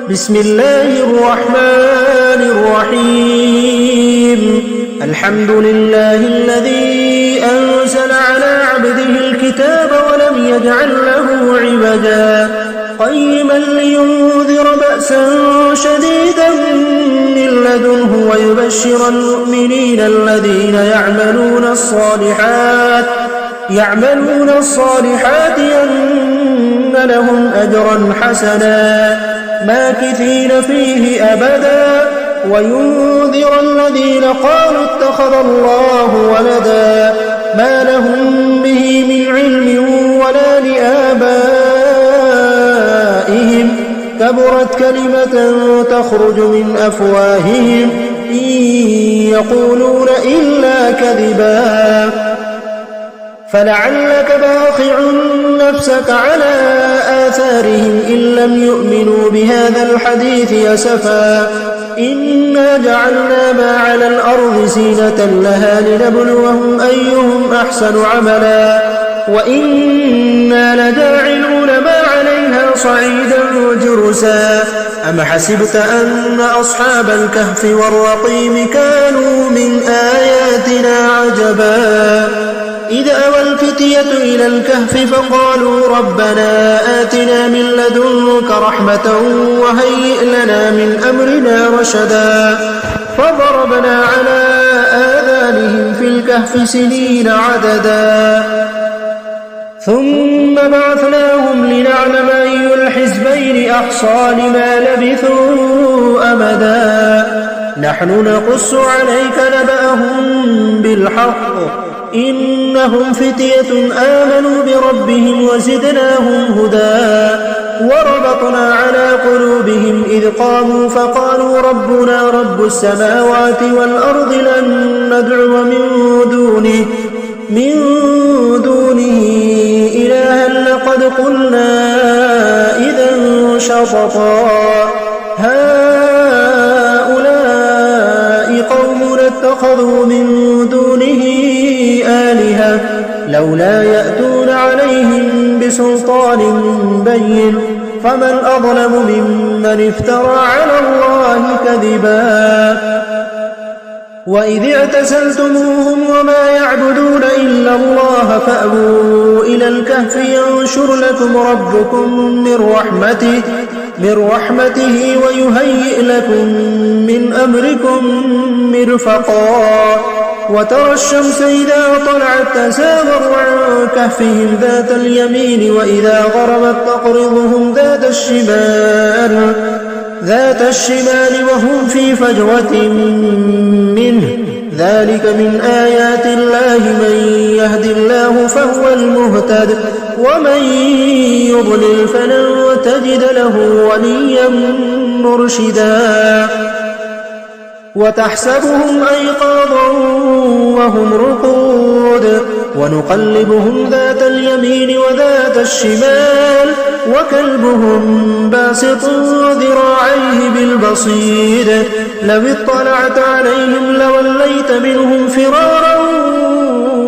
بسم الله الرحمن الرحيم الحمد لله الذي أنزل على عبده الكتاب ولم يجعل له عوجا قيما لينذر بأسا شديدا من لدنه ويبشر المؤمنين الذين يعملون الصالحات أن لهم أجرا حسنا ماكثين فيه أبدا وينذر الذين قالوا اتخذ الله ولدا ما لهم به من علم ولا لآبائهم كبرت كلمة تخرج من أفواههم إن يقولون إلا كذبا فلعلك باخع نفسك على آثارهم إن لم يؤمنوا بهذا الحديث أسفا إنا جعلنا ما على الأرض زينة لها لنبلوهم أيهم أحسن عملا وإنا لجاعلون ما عليها صعيدا جرزا أم حسبت أن أصحاب الكهف والرقيم كانوا من آياتنا عجبا إذ أوى الفتية إلى الكهف فقالوا ربنا آتنا من لدنك رحمة وهيئ لنا من أمرنا رشدا فضربنا على آذانهم في الكهف سنين عددا ثم بعثناهم لنعلم أي الحزبين أحصى لما لبثوا أمدا نحن نقص عليك نبأهم بالحق إنهم فتية آمنوا بربهم وزدناهم هدى وربطنا على قلوبهم إذ قاموا فقالوا ربنا رب السماوات والأرض لن ندعو من دونه إلها لقد قلنا إذا شططا هؤلاء قوم اتخذوا من دونه آلهة لولا يأتون عليهم بسلطان بين فمن أظلم ممن افترى على الله كذبا وإذ اعتزلتموهم وما يعبدون إلا الله فأووا إلى الكهف ينشر لكم ربكم من رحمته ويهيئ لكم من أمركم مرفقا وترى الشمس إذا طلعت تزاور عن كهفهم ذات اليمين وإذا غربت تقرضهم ذات الشمال وهم في فجوة منه ذلك من آيات الله من يهد الله فهو المهتد ومن يضلل فلن تجد له وليا مرشدا وتحسبهم أيقاظا وهم رقود ونقلبهم ذات اليمين وذات الشمال وكلبهم باسط ذراعيه بالبصير لو اطلعت عليهم لوليت منهم فرارا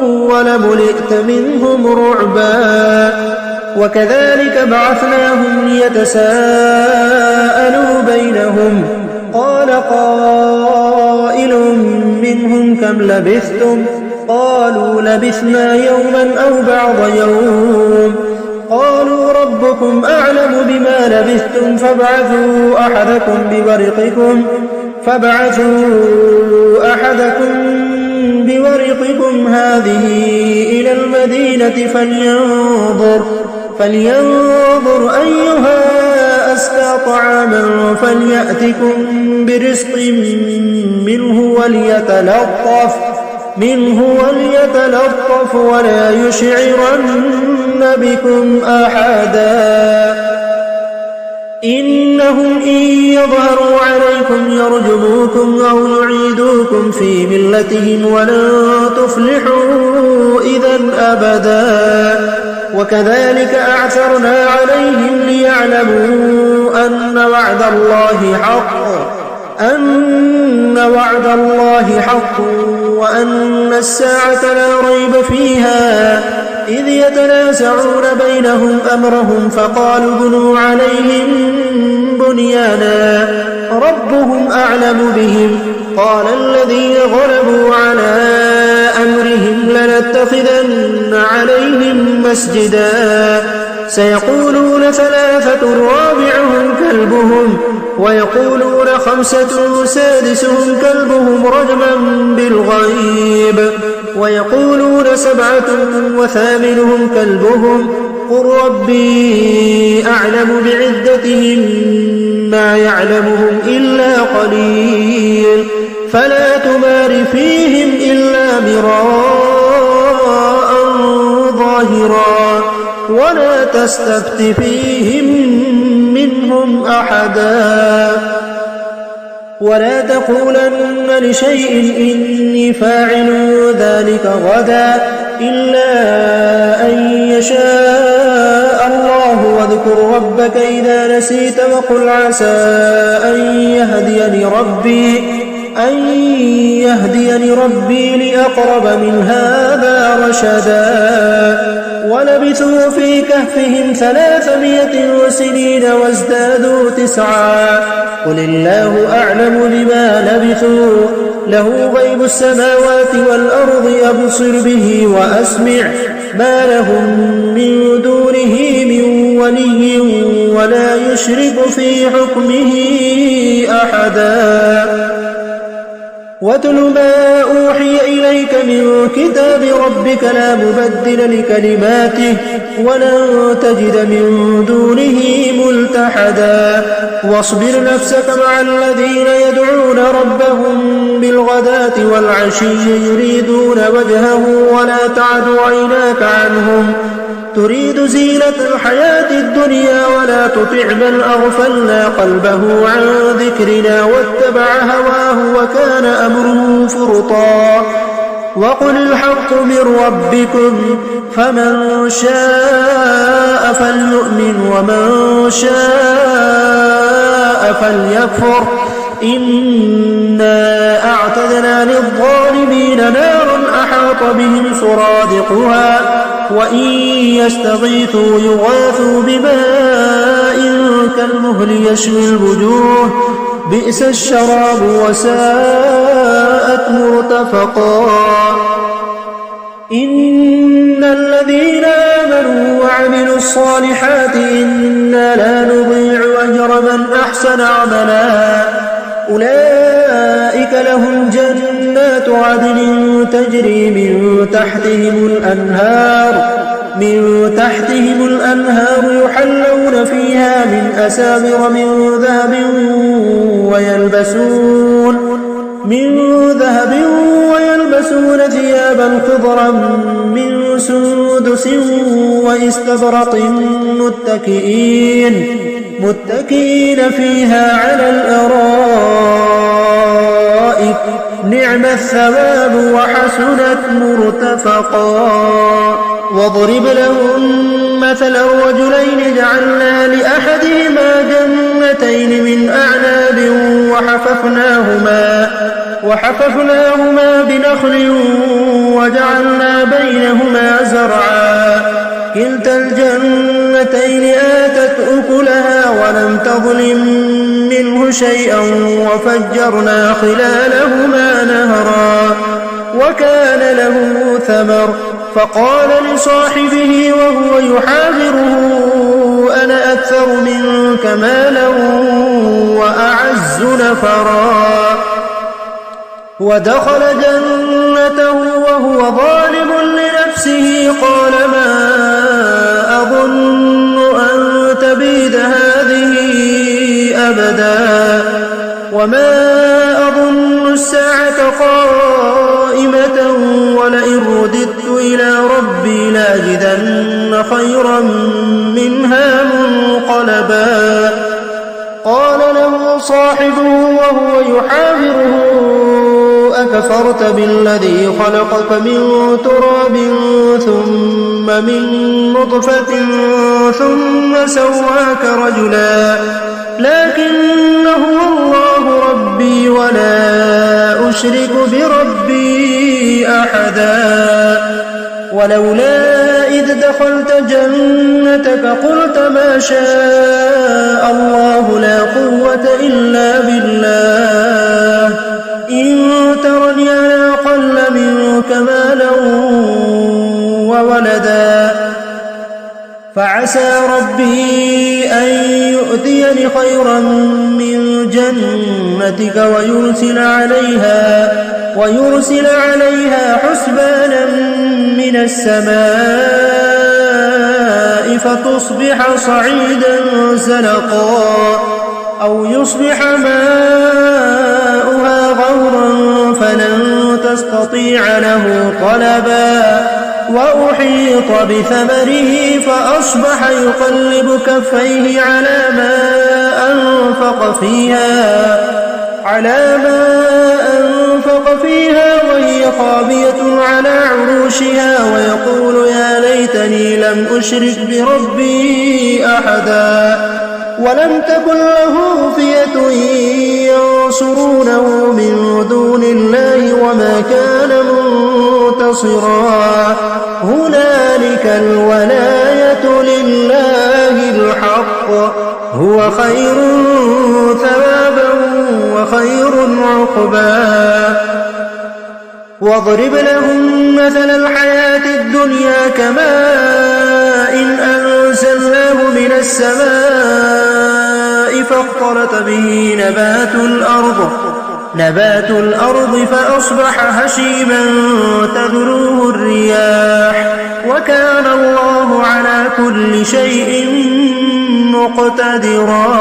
ولملئت منهم رعبا وكذلك بعثناهم ليتساءلوا بينهم قال قائل منهم كم لبثتم قالوا لبثنا يوما أو بعض يوم قالوا ربكم أعلم بما لبثتم فابعثوا أحدكم بورقكم هذه إلى المدينة فلينظر أيها أزكى طعاما فليأتكم برزق منه وليتلطف ولا يشعرن بكم أحدا إنهم إن يظهروا عليكم يرجموكم أو يعيدوكم في ملتهم ولن تفلحوا إذا أبدا وكذلك أعثرنا عليهم ليعلموا أن وعد الله حق وأن الساعة لا ريب فيها إذ يتنازعون بينهم أمرهم فقالوا ابنوا عليهم بنيانا ربهم أعلم بهم قال الذين غلبوا على أمرهم لنتخذن عليهم مسجدا سيقولون ثلاثة رابعهم كلبهم ويقولون خمسة سادسهم كلبهم رجما بالغيب ويقولون سبعة وثامنهم كلبهم قل ربي أعلم بعدتهم ما يعلمهم إلا قليل فلا تمار فيهم إلا مراء ظاهرا ولا تستفت فيهم منهم أحدا ولا تقولن لشيء إني فاعل ذلك غدا إلا أن يشاء الله واذكر ربك إذا نسيت وقل عسى أن يهديني ربي لأقرب من هذا رشدا ولبثوا في كهفهم 300 سنين وازدادوا 9 قل الله أعلم بما لبثوا له غيب السماوات والأرض أبصر به وأسمع ما لهم من دونه من ولي ولا يشرك في حكمه أحدا واتل ما أوحي إليك من كتاب ربك لا مبدل لكلماته ولن تجد من دونه ملتحدا واصبر نفسك مع الذين يدعون ربهم بالغداة والعشي يريدون وجهه ولا تعد عيناك عنهم تريد زينة الحياة الدنيا ولا تطع من أغفلنا قلبه عن ذكرنا واتبع هواه وكان أمره فرطا وقل الحق من ربكم فمن شاء فليؤمن ومن شاء فليكفر إنا أعتدنا للظالمين نارا أحاط بهم سرادقها وإن يستغيثوا يغاثوا بماء كالمهل يشوي الوجوه بئس الشراب وساءت مرتفقا إن الذين آمنوا وعملوا الصالحات إنا لا نضيع أجر من أحسن عملا أولئك لهم جنات عدن تجري من تحتهم الأنهار يحلون فيها من أساور من ذهب ويلبسون ثيابا خضرا من سندس واستبرق متكئين فيها على الأرائك نعم الثواب وحسنت مرتفقا واضرب لهم مثلا رجلين جعلنا لأحدهما جنتين من أعناب وحففناهما بنخل وجعلنا بينهما زرعا كلتا الجنتين آتت أكلها ولم تظلم منه شيئا وفجرنا خلالهما نهرا وكان له ثمر فقال لصاحبه وهو يحاوره أنا أكثر منك مالا وأعز نفرا ودخل جنته وهو ظالم لنفسه قال ما أظن أن تبيد هذه أبدا وما أظن الساعة قائمة ولئن رددت إلى ربي لأجدن خيرا منها منقلبا قال له صاحبه وهو يحاوره أكفرت بالذي خلقك من تراب ثم من نطفة ثم سواك رجلا لكن هو الله ربي ولا أشرك بربي أحدا ولولا إذ دخلت جنتك قلت ما شاء الله لا قوة إلا بالله إن ترني أنا أقل منك مالا وولدا فعسى ربي أن يؤتيني خيرا من جنتك ويرسل عليها حسبانا من السماء فتصبح صعيدا زلقا أو يصبح ماؤها غورا فلن تستطيع له طلبا وأحيط بثمره فأصبح يقلب كفيه على ما أنفق فيها وهي خاوية على عروشها ويقول يا ليتني لم أشرك بربي أحدا ولم تكن له فئة ينصرونه من دون الله وما كان منتصرا هنالك الولاية لله الحق هو خير ثوابا وخير عقبا واضرب لهم مثل الحياة الدنيا كماء أنزلناه من السماء فاختلط به نبات الأرض فأصبح هشيما تذروه الرياح وكان الله على كل شيء مقتدرا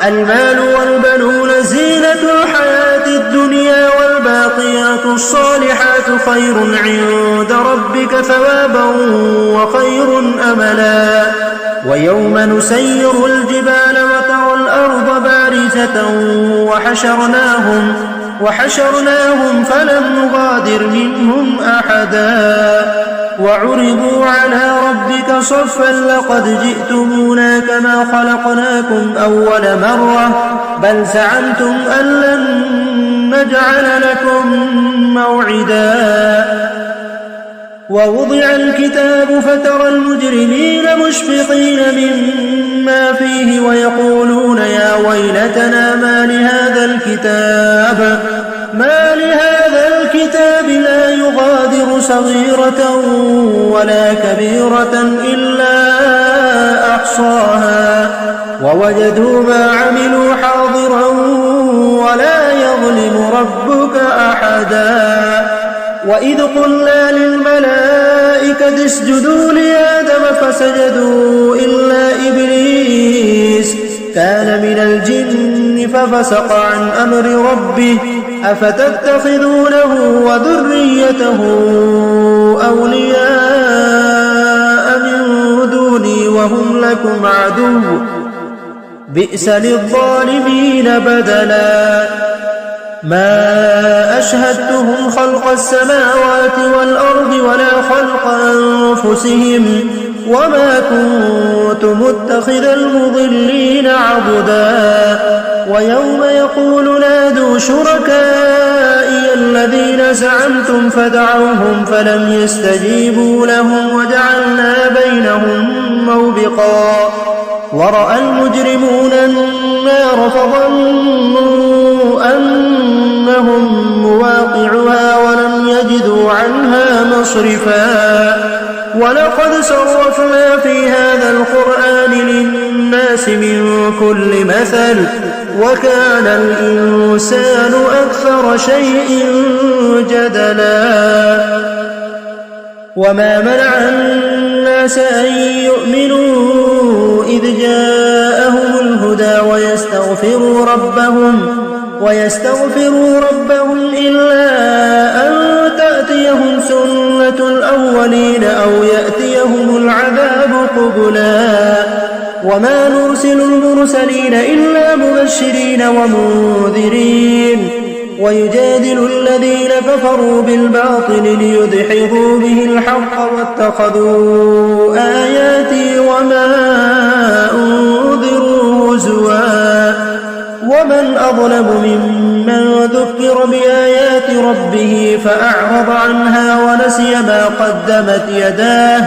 المال والبنون زينة الحياة الدنيا والباقيات الصالحات خير عند ربك ثوابا وخير أملا ويوم نسير الجبال وترى الأرض بارزة وحشرناهم فلم نغادر منهم أحدا وعرضوا على ربك صفا لقد جئتمونا كما خلقناكم أول مرة بل زعمتم أن لن نجعل لكم موعدا ووضع الكتاب فترى المجرمين مشفقين مما فيه ويقولون يا ويلتنا ما لهذا الكتاب لا يغادر صغيرة ولا كبيرة إلا أحصاها ووجدوا ما عملوا حاضرا ولا يظلم ربك أحدا وإذ قلنا للملائكة اسجدوا لآدم فسجدوا إلا إبليس كان من الجن ففسق عن أمر ربه أفتتخذونه وذريته أولياء من دوني وهم لكم عدو بئس للظالمين بدلا ما أشهدتهم خلق السماوات والأرض ولا خلق أنفسهم وما كنت متخذ المضلين عضدا ويوم يقول نادوا شركائي الذين زعمتم فدعوهم فلم يستجيبوا لهم وجعلنا بينهم موبقا ورأى المجرمون النار فظنوا أنهم مواقعها ولم يجدوا عنها مصرفا ولقد صرفنا في هذا القرآن للناس من كل مثل وكان الإنسان أكثر شيء جدلا وما منع الناس أن يؤمنوا إذ جاءهم الهدى ويستغفروا ربهم إلا أن تأتيهم سنة الأولين أو يأتيهم العذاب قبلا وما نرسل المرسلين إلا مبشرين ومنذرين ويجادل الذين كفروا بالباطل ليدحضوا به الحق واتخذوا آياتي وما أنذروا هزوا ومن أظلم ممن ذكر بآيات ربه فأعرض عنها ونسي ما قدمت يداه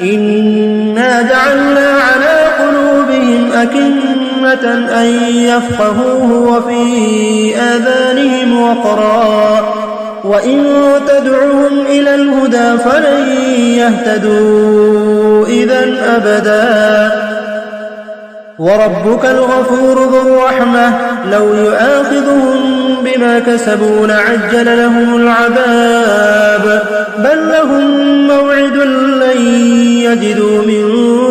إنا جعلنا على قلوبهم أكنة أن يفقهوه وفي آذانهم وقرا وإن تدعهم إلى الهدى فلن يهتدوا إذا أبدا وربك الغفور ذو الرحمة لو يؤاخذهم بما كسبوا لعجل لهم العذاب بل لهم موعد لن يجدوا من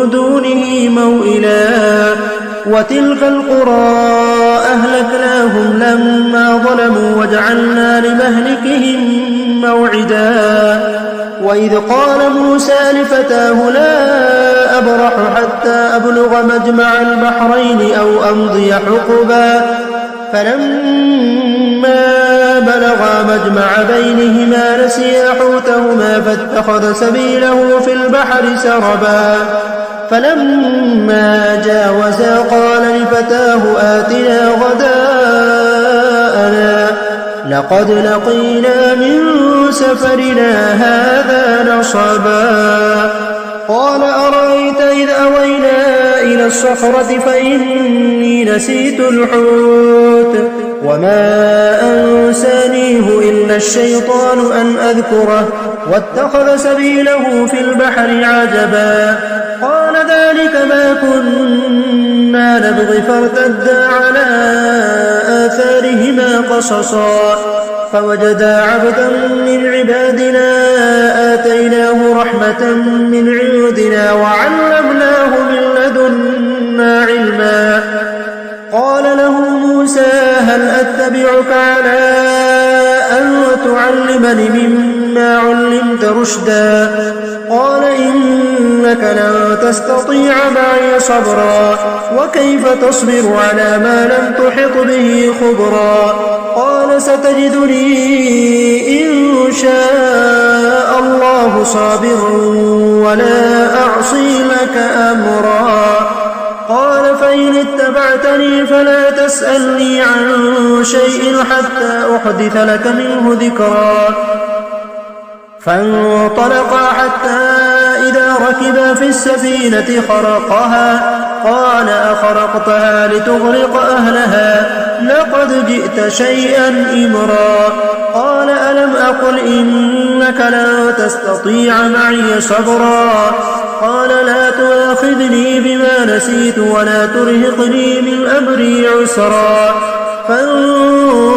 دونه موئلا وتلك القرى أهلكناهم لما ظلموا وجعلنا لمهلكهم موعدا وإذ قال موسى لفتاه لا أبرح حتى أبلغ مجمع البحرين أو أمضي حقبا فلما بلغا مجمع بينهما نسيا حوتهما فاتخذ سبيله في البحر سربا فلما جاوزا قال لفتاه آتنا غداءنا لقد لقينا من سفرنا هذا نصبا قال أرأيت إذ أوينا إلى الصخرة فإني نسيت الحوت وما أنسانيه إلا الشيطان أن أذكره واتخذ سبيله في البحر عجبا قال ذلك ما كنا نبغي فارتدا على آثارهما قصصا فوجدا عبدا من عبادنا آتيناه رحمة من عندنا وعلمناه من لدنا علما قال له موسى هل أتبعك على أن تعلمني مما علمت رشدا قال إنك لن تستطيع معي صبرا وكيف تصبر على ما لم تحط به خبرا قال ستجدني إن شاء الله صابرا ولا أعصي لك أمرا قال فإن اتبعتني فلا تسألني عن شيء حتى أحدث لك منه ذكرا فانطلقا حتى إذا ركبا في السفينة خرقها قال أخرقتها لتغرق أهلها لقد جئت شيئا إمرا قال ألم أقل إنك لن تستطيع معي صبرا قال لا تؤاخذني بما نسيت ولا ترهقني من أمري عسرا فانطلقا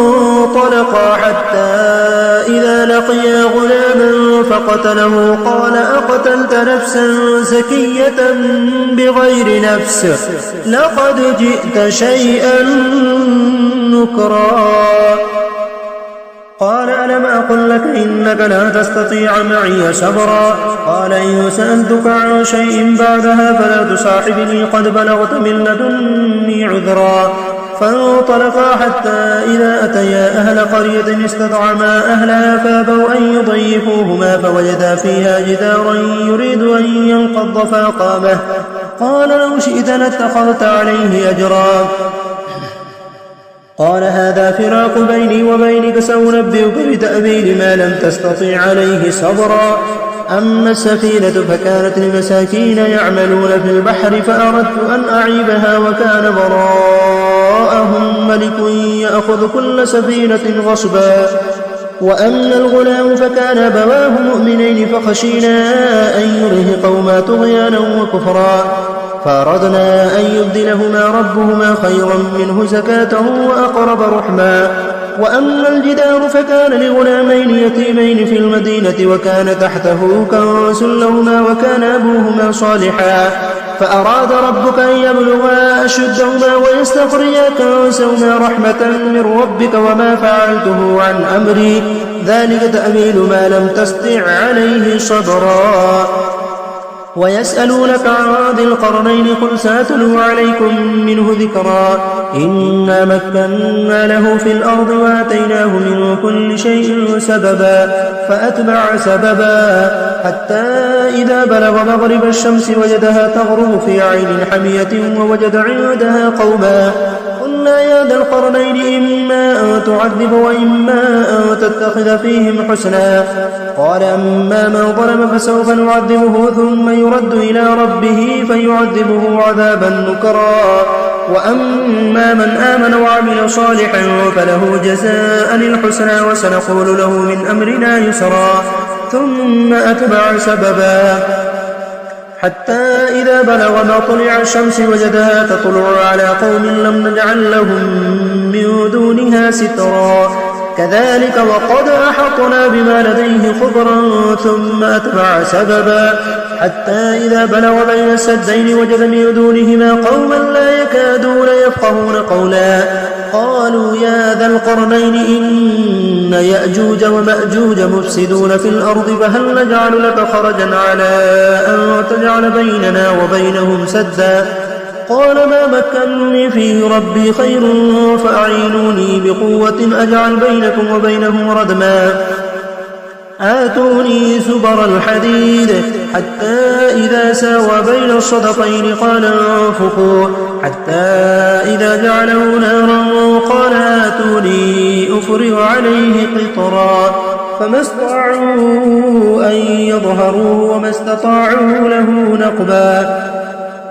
حتى إذا لقيا غلاما فقتله قال أقتلت نفسا زكية بغير نفس لقد جئت شيئا نكرا قال ألم أقل لك إنك لا تستطيع معي صبرا قال إن سألتك عن شيء بعدها فلا تصاحبني قد بلغت من لدني عذرا فانطلقا حتى إذا أتيا أهل قرية استطعما أهلها فابوا أن يضيفوهما فوجدا فيها جدارا يريد أن ينقض فأقامه قال لو شئت لاتخذت عليه أجرا قال هذا فراق بيني وبينك سأنبئك بتأويل ما لم تستطيع عليه صبرا أما السفينة فكانت لمساكين يعملون في البحر فأردت أن أعيبها وكان وراءهم ملك يأخذ كل سفينة غصبا وأما الغلام فكان أبواه مؤمنين فخشينا أن يرهقهما طغيانا وكفرا فأردنا أن يبدلهما ربهما خيرا منه زكاة وأقرب رحما وأما الجدار فكان لغلامين يتيمين في المدينة وكان تحته كنز لهما وكان أبوهما صالحا فأراد ربك أن يبلغا أشدهما ويستخرجا كنزهما رحمة من ربك وما فعلته عن أمري ذلك تأويل ما لم تستطع عليه صبرا ويسألونك عن ذي القرنين قل سأتلو عليكم منه ذكرا إنا مكنا له في الأرض وآتيناه من كل شيء سببا فأتبع سببا حتى إذا بلغ مغرب الشمس وجدها تغرب في عين حمية ووجد عندها قوما قلنا قلنا يا ذا القرنين إما أن تعذب وإما أن تتخذ فيهم حسنا. قال أما من ظلم فسوف نعذبه ثم يرد إلى ربه فيعذبه عذابا نكرا، وأما من آمن وعمل صالحا فله جزاء الحسنى وسنقول له من أمرنا يسرا. ثم أتبع سببا حتى إذا بلغ مطلع الشمس وجدها تطلع على قوم لم نجعل لهم من دونها سترا، كذلك وقد أحطنا بما لديه خبرا. ثم أتبع سببا حتى إذا بلغ بين السدين وجد من دونهما قوما لا يكادون يفقهون قولا. قالوا يا ذا القرنين إن يأجوج ومأجوج مفسدون في الأرض فهل نجعل لك خرجا على أن تجعل بيننا وبينهم سدا؟ قال ما مكنني فيه ربي خير فأعينوني بقوة أجعل بينكم وبينهم ردما. آتوني زبر الحديد حتى إذا ساوى بين الصدفين قال انفخوا حتى إذا جعله نارا قال آتوني أفرغ عليه قطرا، فما استطاعوا أن يظهروا وما استطاعوا له نقبا.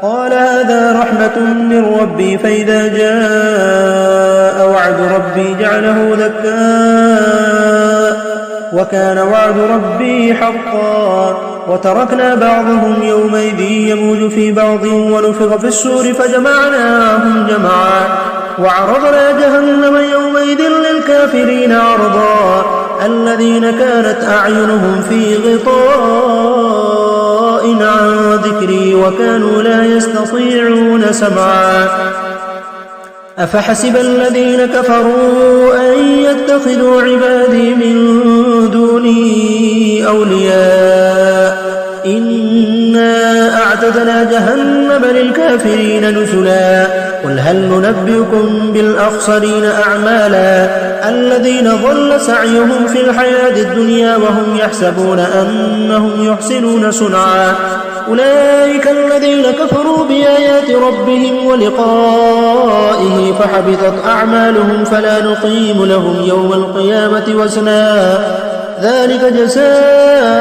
قال هذا رحمة من ربي فإذا جاء وعد ربي جعله دكا وكان وعد ربي حقا. وتركنا بعضهم يومئذ يموج في بعض ونفخ في السور فجمعناهم جمعا، وعرضنا جهنم يومئذ للكافرين عرضا. الذين كانت أعينهم في غطاء عن ذكري وكانوا لا يستطيعون سمعا. أفحسب الذين كفروا أن يتخذوا عبادي من دوني أولياء إنا أعتدنا جهنم للكافرين نزلا. قل هل ننبئكم بالأخسرين أعمالا الذين ضل سعيهم في الحياة الدنيا وهم يحسبون أنهم يحسنون صنعا. أولئك الذين كفروا بآيات ربهم ولقائه فحبطت أعمالهم فلا نقيم لهم يوم القيامة وزنا. ذلك جزاؤهم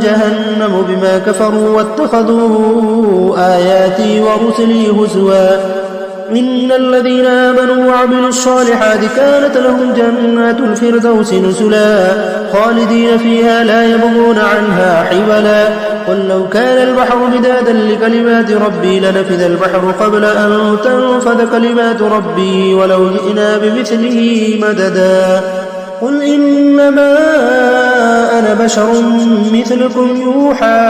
جهنم بما كفروا واتخذوا آياتي ورسلي هزوا. إن الذين آمنوا وعملوا الصالحات كانت لهم جنات الفردوس نزلا خالدين فيها لا يبغون عنها حولا. قل لو كان البحر مدادا لكلمات ربي لنفذ البحر قبل أن تنفذ كلمات ربي ولو جئنا بمثله مددا. قل إنما أنا بشر مثلكم يوحى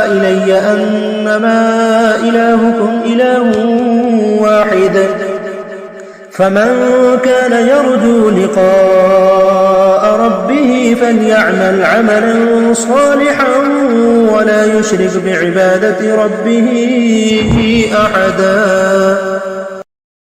إلي أنما إلهكم إله واحد، فمن كان يرجو لقاء ربه فليعمل عملا صالحا ولا يشرك بعبادة ربه أحدا.